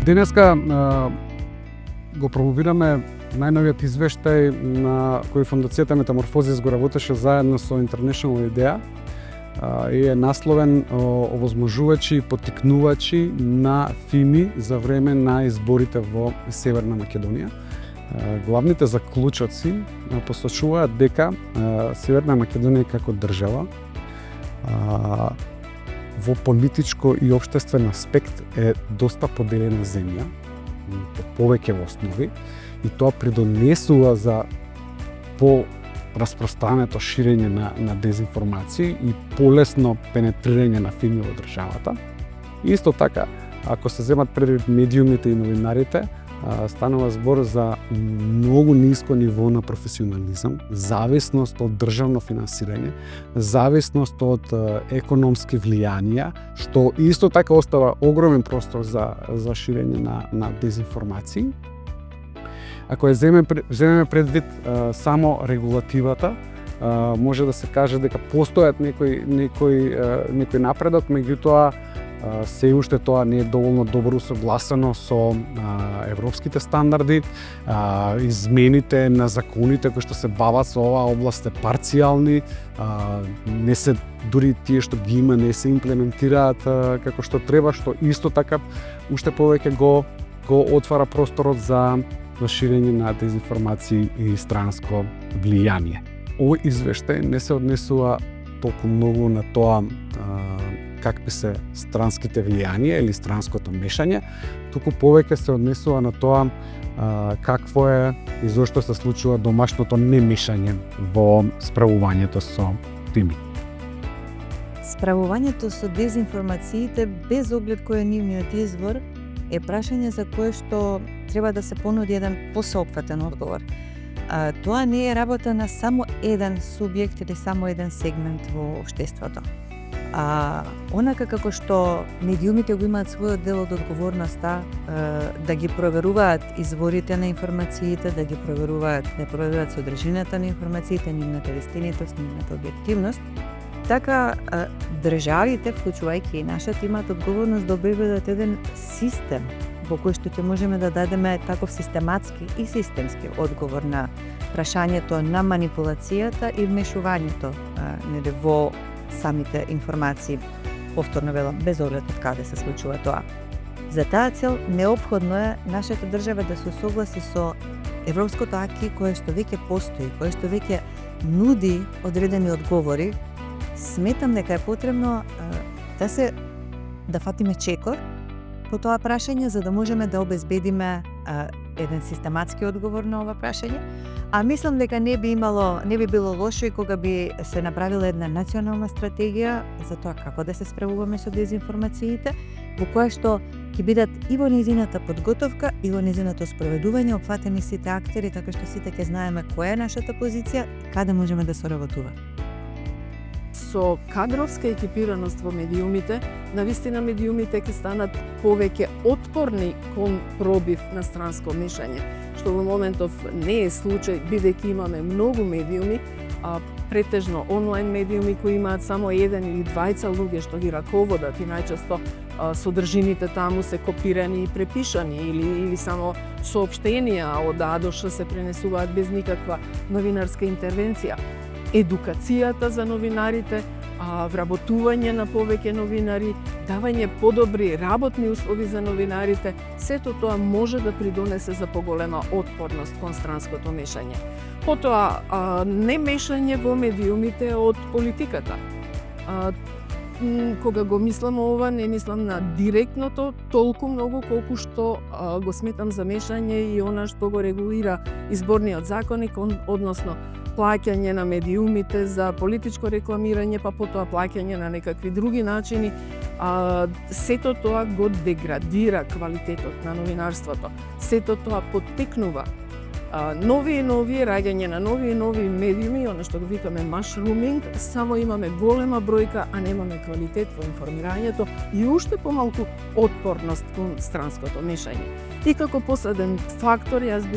Денеска го промовираме најновиот извештај на кој Фондацијата Метаморфозис го работеше заедно со International IDEA и е насловен овозможувачи и поттикнувачи на фими за време на изборите во Северна Македонија. Главните заклучоци посочуваат дека Северна Македонија како држава во политичко и општествен аспект е доста поделена земја, по повеќе основи, и тоа придонесува за распространето ширење на дезинформации и полесно пенетрирање на фими во државата. Исто така, ако се земат предвид медиумите и новинарите, станува збор за многу ниско ниво на професионализам, зависност од државно финансирање, зависност од економски влијанија, што исто така остава огромен простор за ширење на дезинформации. Ако земеме предвид само регулативата, може да се каже дека постојат некој напредок, меѓутоа се уште тоа не е доволно добро усогласено со европските стандарди. Измените на законите кои што се бават со оваа област се парцијални, не се дури тие што ги има не се имплементираат како што треба, што исто така уште повеќе го отвара просторот за ширење на дезинформации и странско влијание. Овој извештај не се однесува толку многу на тоа какви се странските влијанија или странското мешање, туку повеќе се однесува на тоа какво е и зошто се случува домашното немешање во справувањето со фими. Справувањето со дезинформациите без оглед кој е нивниот извор е прашање за кое што треба да се понуди еден посеопфатен одговор. Тоа не е работа на само еден субјект или само еден сегмент во општеството. Онака како што медиумите го имаат својот дел од одговорноста да ги проверуваат изворите на информациите, да проверуваат содржината на информациите, нивната вестинитост, нивната објективност, така државите, вклучувајќи и нашата, имаат одговорност да обезбедат еден систем во кој што ќе можеме да дадеме таков систематски и системски одговор на прашањето на манипулацијата и вмешувањето во самите информации, повторно велам, без оглед од каде се случува тоа. За таа цел неопходно е нашата држава да се согласи со европското аки кое што веќе постои, кое што веќе нуди одредени одговори. Сметам дека е потребно да фатиме чекор по тоа прашање за да можеме да обезбедиме еден систематски одговор на ова прашање. А мислам дека не би било лошо и кога би се направила една национална стратегија за тоа како да се справуваме со дезинформациите, во која што ќе бидат и во низината подготовка и во низиното спроведување опфатени сите актери, така што сите ќе знаеме која е нашата позиција и каде можеме да соработуваме. Со кадровска екипираност во медиумите, навистина медиумите ќе станат повеќе отпорни кон пробив на странско мешање, што во моментов не е случај, бидејќи имаме многу медиуми, претежно онлайн медиуми кои имаат само еден или двајца луѓе што ги раководат и најчесто содржините таму се копирани и препишани или само соопштенија од А до Ш се пренесуваат без никаква новинарска интервенција. Едукацијата за новинарите, вработување на повеќе новинари, давање подобри работни услови за новинарите, сето тоа може да придонесе за поголема отпорност кон странското мешање. Потоа, не мешање во медиумите од политиката. Кога го мислам ова, не мислам на директното толку многу колку што го сметам за мешање и она што го регулира изборниот законник, односно плаќање на медиумите за политичко рекламирање, па потоа плаќање на некакви други начини. Сето тоа го деградира квалитетот на новинарството. Сето тоа поттикнува нови и нови раѓање на нови и нови медиуми, она што го викаме mushrooming, само имаме голема бројка, а немаме квалитет во информирањето и уште помалку отпорност кон странското мешање. И како последен фактор, јас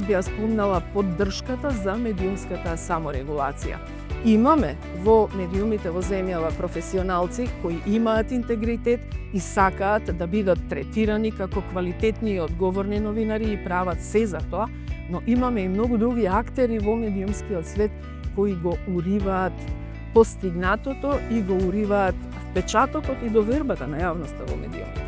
би ја спомнала поддршката за медиумската саморегулација. Имаме во медиумите во земјава професионалци кои имаат интегритет и сакаат да бидат третирани како квалитетни и одговорни новинари и прават се за тоа, но имаме и многу други актери во медиумскиот свет кои го уриваат постигнатото и го уриваат впечатокот и довербата на јавноста во медиумите.